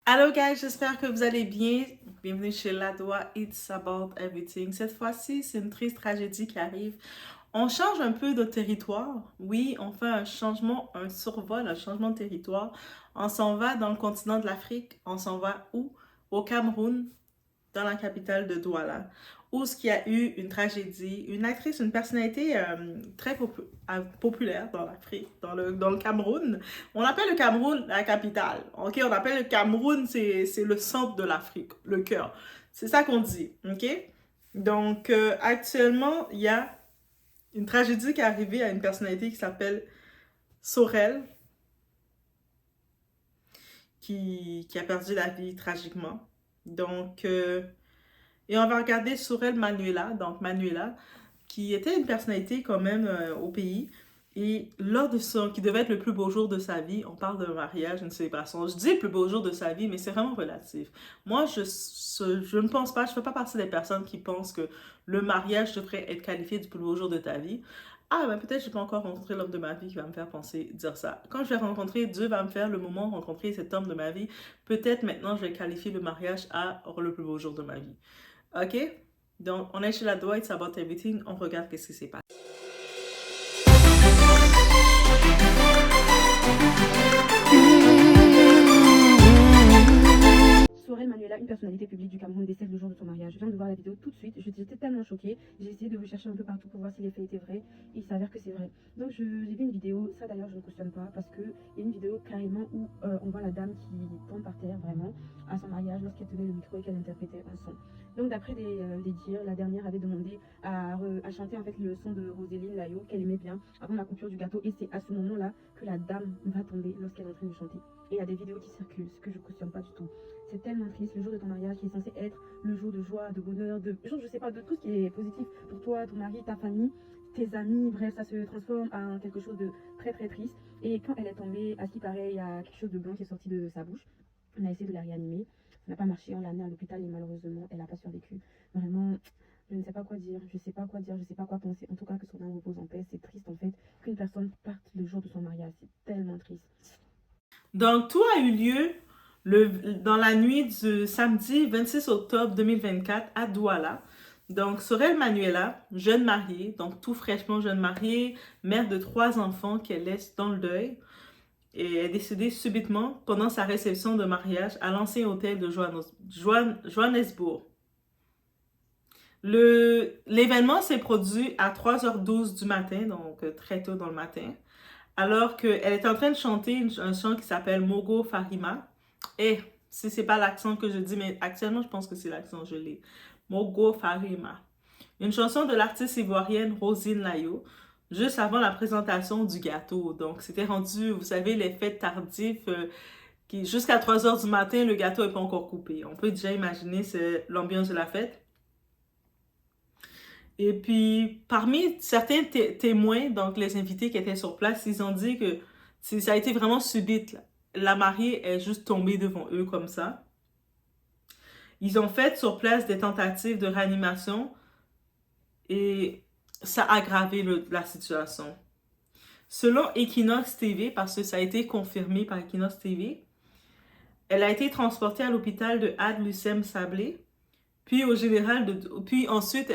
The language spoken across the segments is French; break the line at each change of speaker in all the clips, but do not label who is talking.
Hello guys, j'espère que vous allez bien. Bienvenue chez Ladoa It's About Everything. Cette fois-ci, c'est une triste tragédie qui arrive. On change un peu de territoire. Oui, on fait un changement, un survol, un changement de territoire. On s'en va dans le continent de l'Afrique. On s'en va où? Au Cameroun, dans la capitale de Douala, où ce qui a eu une tragédie, une actrice, une personnalité très populaire dans l'Afrique, dans le Cameroun. On appelle le Cameroun la capitale, ok? On appelle le Cameroun, c'est le centre de l'Afrique, le cœur. C'est ça qu'on dit, ok? Donc, actuellement, il y a une tragédie qui est arrivée à une personnalité qui s'appelle Sorel, qui a perdu la vie tragiquement. Donc, et on va regarder Sorel Manuela, donc Manuela, qui était une personnalité quand même au pays. Et lors de son, qui devait être le plus beau jour de sa vie, on parle d'un mariage, une célébration. Je dis le plus beau jour de sa vie, mais c'est vraiment relatif. Moi, je ne pense pas, je ne fais pas partie des personnes qui pensent que le mariage devrait être qualifié du plus beau jour de ta vie. Ah, ben peut-être que je n'ai pas encore rencontré l'homme de ma vie qui va me faire penser, dire ça. Quand je vais rencontrer, Dieu va me faire le moment de rencontrer cet homme de ma vie. Peut-être maintenant, je vais qualifier le mariage à le plus beau jour de ma vie. OK? Donc, on est chez la Doha, It's About Everything. On regarde qu'est-ce qui s'est passé.
Sorel Manuela, une personnalité publique du Cameroun, décède le jour de son mariage. Je viens de voir la vidéo tout de suite. J'étais tellement choquée. J'ai essayé de rechercher un peu partout pour voir si les faits étaient vrais. Et il s'avère que c'est vrai. Donc j'ai vu une vidéo. Ça d'ailleurs, je ne cautionne pas parce qu'il y a une vidéo carrément où on voit la dame qui tombe par terre vraiment à son mariage lorsqu'elle tenait le micro et qu'elle interprétait un son. Donc d'après des dires, la dernière avait demandé à chanter en fait le son de Roséline Layo qu'elle aimait bien avant la coupure du gâteau. Et c'est à ce moment-là que la dame va tomber lorsqu'elle est en train de chanter. Et il y a des vidéos qui circulent, ce que je ne cautionne pas du tout. C'est tellement triste, le jour de ton mariage qui est censé être le jour de joie, de bonheur, je sais pas, de tout ce qui est positif pour toi, ton mari, ta famille, tes amis, bref, ça se transforme en quelque chose de très très triste. Et quand elle est tombée, à ce qui paraît, il y a quelque chose de blanc qui est sorti de sa bouche. On a essayé de la réanimer, ça n'a pas marché, on l'a amenée à l'hôpital et malheureusement, elle n'a pas survécu. Vraiment, je ne sais pas quoi dire, je sais pas quoi dire, je sais pas quoi penser. En tout cas, que son âme repose en paix. C'est triste en fait qu'une personne parte le jour de son mariage. C'est tellement triste.
Donc, tout a eu lieu dans la nuit du samedi 26 octobre 2024 à Douala. Donc, Sorel Manuela, jeune mariée, donc tout fraîchement jeune mariée, mère de 3 enfants qu'elle laisse dans le deuil, et est décédée subitement pendant sa réception de mariage à l'ancien hôtel de Johannesburg. L'événement s'est produit à 3h12 du matin, donc très tôt dans le matin, alors qu'elle est en train de chanter un chant qui s'appelle Mogo Farima. Et si c'est pas l'accent que je dis, mais actuellement je pense que c'est l'accent, je l'ai. Mogo Farima. Une chanson de l'artiste ivoirienne Rosine Layo, juste avant la présentation du gâteau. Donc c'était rendu, vous savez, les fêtes tardives, jusqu'à 3h du matin, le gâteau n'est pas encore coupé. On peut déjà imaginer l'ambiance de la fête. Et puis, parmi certains témoins, donc les invités qui étaient sur place, ils ont dit que ça a été vraiment subite, là. La mariée est juste tombée devant eux comme ça. Ils ont fait sur place des tentatives de réanimation et ça a aggravé la situation. Selon Equinox TV, parce que ça a été confirmé par Equinox TV, elle a été transportée à l'hôpital de Had-Lucem-Sablé, puis puis ensuite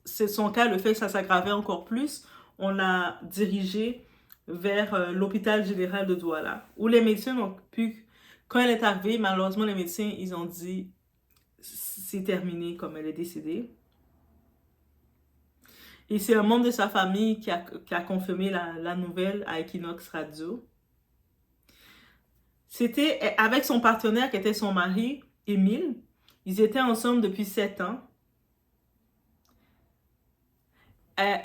c'est son cas, le fait que ça s'aggravait encore plus, on l'a dirigée vers l'hôpital général de Douala, où les médecins ont pu, quand elle est arrivée, malheureusement les médecins, ils ont dit c'est terminé comme elle est décédée. Et c'est un membre de sa famille qui a confirmé la nouvelle à Equinox Radio. C'était avec son partenaire qui était son mari, Émile. Ils étaient ensemble depuis 7 ans.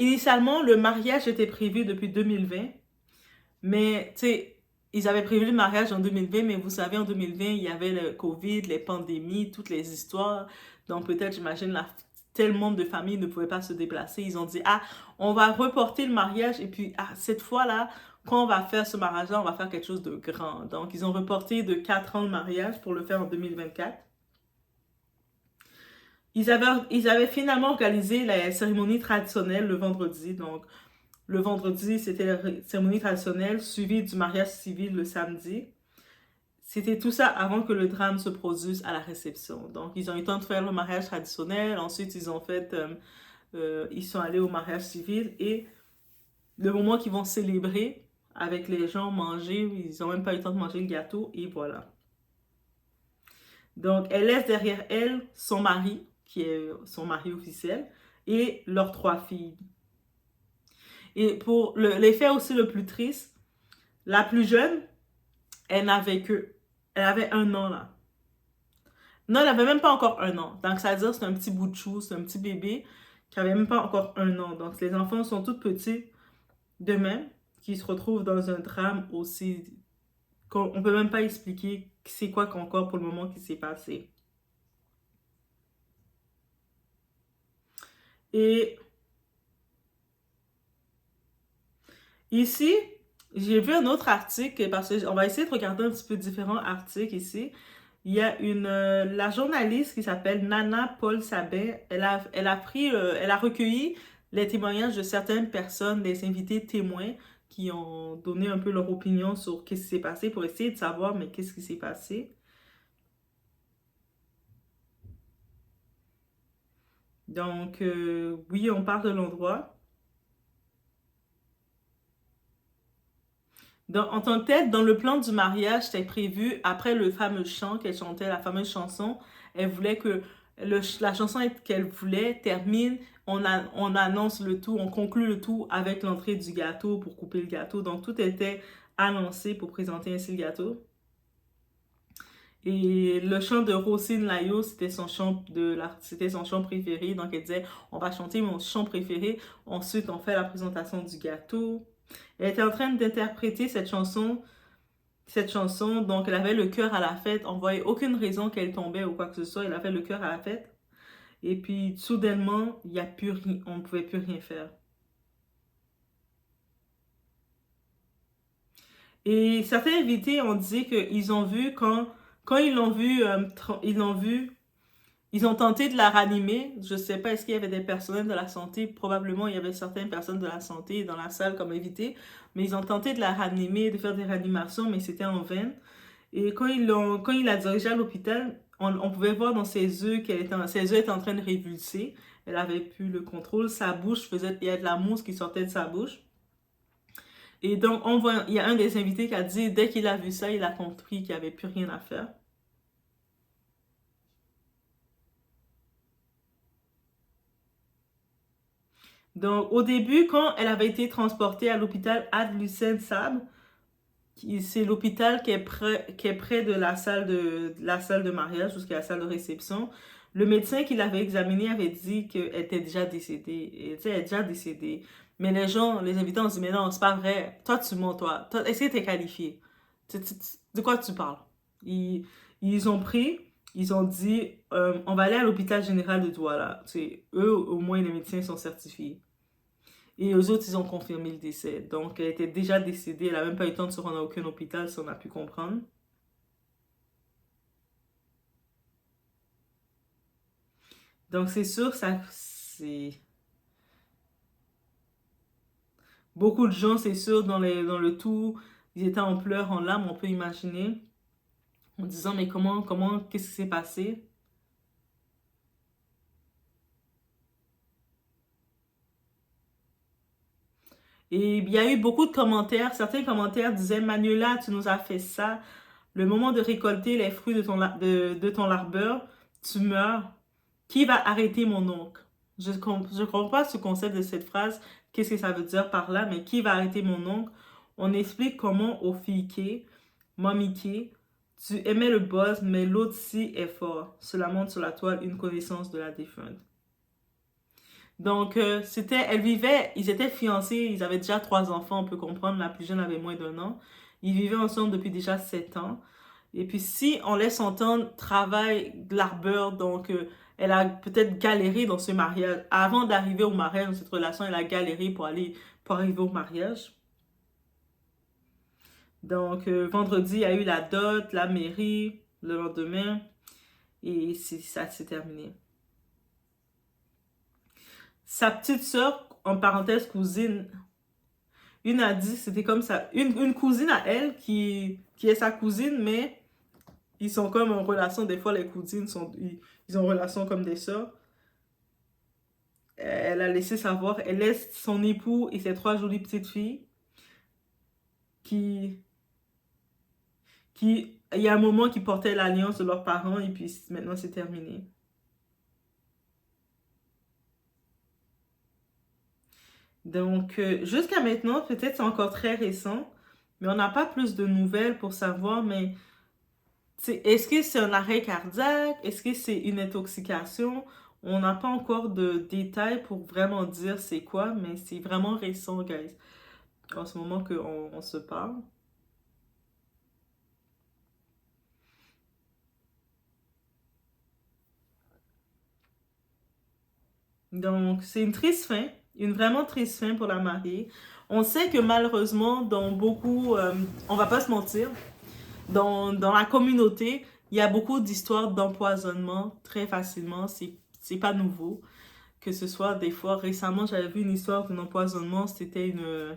Initialement, le mariage était prévu depuis 2020. Mais, tu sais, ils avaient prévu le mariage en 2020, mais vous savez, en 2020, il y avait le COVID, les pandémies, toutes les histoires. Donc, peut-être, j'imagine, tellement de familles ne pouvaient pas se déplacer. Ils ont dit, ah, on va reporter le mariage. Et puis, ah, cette fois-là, quand on va faire ce mariage-là, on va faire quelque chose de grand. Donc, ils ont reporté de 4 ans le mariage pour le faire en 2024. Ils avaient finalement organisé la cérémonie traditionnelle le vendredi. Donc, le vendredi, c'était la cérémonie traditionnelle suivie du mariage civil le samedi. c'était tout ça avant que le drame se produise à la réception. Donc, ils ont eu le temps de faire le mariage traditionnel. Ensuite, ils sont allés au mariage civil. Et le moment qu'ils vont célébrer avec les gens, manger, ils n'ont même pas eu le temps de manger le gâteau. Et voilà. Donc, elle laisse derrière elle son mari, qui est son mari officiel, et leurs 3 filles. Et pour l'effet aussi le plus triste, la plus jeune, elle avait 1 an là. Non, elle avait même pas encore 1 an. Donc, ça veut dire que c'est un petit bout de chou, c'est un petit bébé qui avait même pas encore 1 an. Donc, les enfants sont tous petits de même, qui se retrouvent dans un drame aussi qu'on ne peut même pas expliquer c'est quoi encore pour le moment qui s'est passé. Et ici, j'ai vu un autre article parce qu'on va essayer de regarder un petit peu différents articles ici. Il y a la journaliste qui s'appelle Nana Paul Sabin. Elle a recueilli les témoignages de certaines personnes, des invités témoins qui ont donné un peu leur opinion sur qu'est-ce qui s'est passé pour essayer de savoir, mais qu'est-ce qui s'est passé. Donc, oui, on parle de l'endroit. En tant que tel, dans le plan du mariage, c'était prévu, après le fameux chant qu'elle chantait, la fameuse chanson, elle voulait que la chanson qu'elle voulait termine, on annonce le tout, on conclut le tout avec l'entrée du gâteau pour couper le gâteau. Donc, tout était annoncé pour présenter ainsi le gâteau. Et le chant de Rosine Layo, c'était son chant préféré. Donc, elle disait, on va chanter mon chant préféré. Ensuite, on fait la présentation du gâteau. Elle était en train d'interpréter cette chanson, donc elle avait le cœur à la fête. On voyait aucune raison qu'elle tombait ou quoi que ce soit. Elle avait le cœur à la fête. Et puis, soudainement, il n'y a plus rien. On ne pouvait plus rien faire. Et certains invités ont dit qu'ils ont vu quand ils ont tenté de la ranimer. Je ne sais pas, est-ce qu'il y avait des personnels de la santé? Probablement, il y avait certaines personnes de la santé dans la salle comme invités. Mais ils ont tenté de la ranimer, de faire des réanimations, mais c'était en vain. Et quand il la dirigée à l'hôpital, on pouvait voir dans ses yeux ses yeux étaient en train de révulser. Elle avait plus le contrôle. Sa bouche il y a de la mousse qui sortait de sa bouche. Et donc, il y a un des invités qui a dit, dès qu'il a vu ça, il a compris qu'il n'y avait plus rien à faire. Donc, au début, quand elle avait été transportée à l'hôpital Ad-Lucen Sab, c'est l'hôpital qui est près de la salle de mariage, jusqu'à la salle de réception, le médecin qui l'avait examinée avait dit qu'elle était déjà décédée. Elle était déjà décédée. Mais les invités ont dit, mais non, c'est pas vrai. Toi, tu mens, toi. Est-ce que tu es qualifié? De quoi tu parles? Ils ont ils ont dit, on va aller à l'hôpital général de Douala. Eux, au moins, les médecins sont certifiés. Et eux autres, ils ont confirmé le décès. Donc, elle était déjà décédée. Elle n'a même pas eu le temps de se rendre à aucun hôpital, si on a pu comprendre. Donc, c'est sûr, c'est... Beaucoup de gens, c'est sûr, dans le tout, ils étaient en pleurs, en larmes, on peut imaginer. En disant, mais qu'est-ce qui s'est passé? Et il y a eu beaucoup de commentaires. Certains commentaires disaient, Manuela, tu nous as fait ça. Le moment de récolter les fruits de ton labeur, tu meurs. Qui va arrêter mon oncle? Je ne comprends pas ce concept de cette phrase. Qu'est-ce que ça veut dire par là? Mais qui va arrêter mon oncle? On explique comment au fille Mommy tu aimais le boss, mais l'autre-ci est fort. Cela montre sur la toile une connaissance de la défunte. Donc, ils étaient fiancés, ils avaient déjà 3 enfants, on peut comprendre, la plus jeune avait moins d'1 an. Ils vivaient ensemble depuis déjà 7 ans. Et puis, si on laisse entendre travail de l'arbeur, donc elle a peut-être galéré dans ce mariage. Avant d'arriver au mariage, dans cette relation, elle a galéré pour arriver au mariage. Donc, vendredi, il y a eu la dot, la mairie, le lendemain, et ça s'est terminé. Sa petite soeur, en parenthèse cousine, une a dit, c'était comme ça, une cousine à elle qui est sa cousine, mais Ils sont comme en relation, des fois les cousines ils ont une relation comme des sœurs. Elle a laissé savoir, elle laisse son époux et ses 3 jolies petites filles qui, il y a un moment qui portaient l'alliance de leurs parents et puis maintenant c'est terminé. Donc, jusqu'à maintenant, peut-être c'est encore très récent, mais on n'a pas plus de nouvelles pour savoir, mais est-ce que c'est un arrêt cardiaque? Est-ce que c'est une intoxication? On n'a pas encore de détails pour vraiment dire c'est quoi, mais c'est vraiment récent, guys. En ce moment qu'on se parle. Donc, c'est une triste fin, une vraiment triste fin pour la mariée. On sait que malheureusement, dans beaucoup, on va pas se mentir, dans la communauté, il y a beaucoup d'histoires d'empoisonnement très facilement. C'est pas nouveau. Que ce soit des fois, récemment, j'avais vu une histoire d'un empoisonnement. C'était une.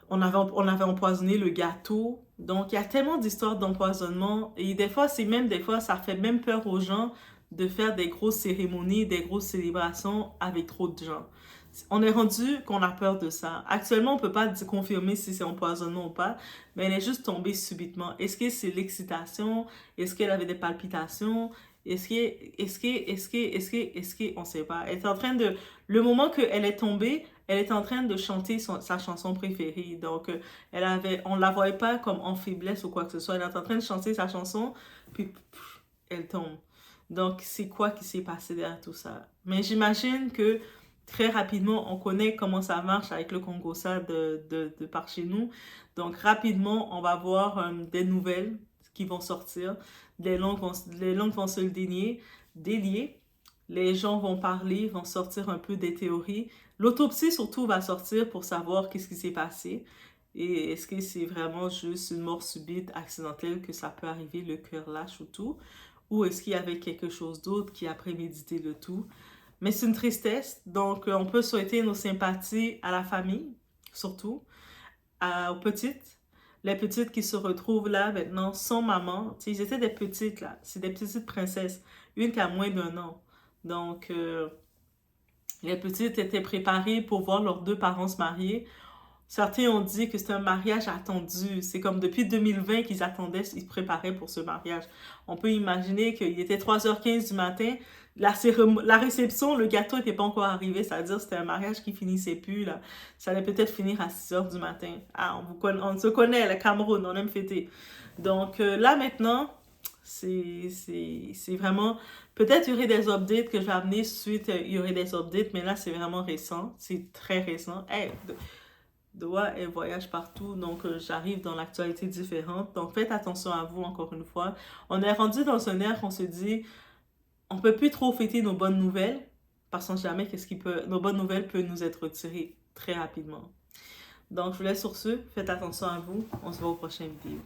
On avait empoisonné le gâteau. Donc, il y a tellement d'histoires d'empoisonnement. Et des fois, ça fait même peur aux gens de faire des grosses cérémonies, des grosses célébrations avec trop de gens. On est rendu qu'on a peur de ça. Actuellement, on ne peut pas confirmer si c'est empoisonnement ou pas, mais elle est juste tombée subitement. Est-ce que c'est l'excitation? Est-ce qu'elle avait des palpitations? On ne sait pas. Elle est en train de... Le moment qu'elle est tombée, elle est en train de chanter sa chanson préférée. Donc, on ne la voyait pas comme en faiblesse ou quoi que ce soit. Elle est en train de chanter sa chanson, puis elle tombe. Donc, c'est quoi qui s'est passé derrière tout ça? Mais j'imagine que très rapidement, on connaît comment ça marche avec le Congo-Ça de par chez nous. Donc, rapidement, on va voir des nouvelles qui vont sortir. Les langues vont se délier. Les gens vont parler, vont sortir un peu des théories. L'autopsie, surtout, va sortir pour savoir qu'est-ce qui s'est passé. Et est-ce que c'est vraiment juste une mort subite, accidentelle, que ça peut arriver, le cœur lâche ou tout? Ou est-ce qu'il y avait quelque chose d'autre qui a prémédité le tout? Mais c'est une tristesse, donc on peut souhaiter nos sympathies à la famille, surtout, aux petites. Les petites qui se retrouvent là maintenant sans maman. Tu sais, ils étaient des petites là, c'est des petites princesses, une qui a moins d'1 an. Donc, les petites étaient préparées pour voir leurs 2 parents se marier. Certains ont dit que c'est un mariage attendu. C'est comme depuis 2020 qu'ils attendaient, ils se préparaient pour ce mariage. On peut imaginer qu'il était 3h15 du matin, la réception, le gâteau n'était pas encore arrivé, c'est-à-dire que c'était un mariage qui finissait plus, là. Ça allait peut-être finir à 6h du matin. Ah, on se connaît, le Cameroun, on aime fêter. Donc là maintenant, c'est vraiment... Peut-être il y aurait des updates que je vais amener suite, il y aurait des updates, mais là c'est vraiment récent, c'est très récent. Hey, Doha, elle voyage partout, donc j'arrive dans l'actualité différente. Donc faites attention à vous encore une fois. On est rendu dans un air qu'on se dit, on peut plus trop fêter nos bonnes nouvelles, parce qu'on ne sait jamais nos bonnes nouvelles peuvent nous être retirées très rapidement. Donc je vous laisse sur ce, faites attention à vous, on se voit au prochain vidéo.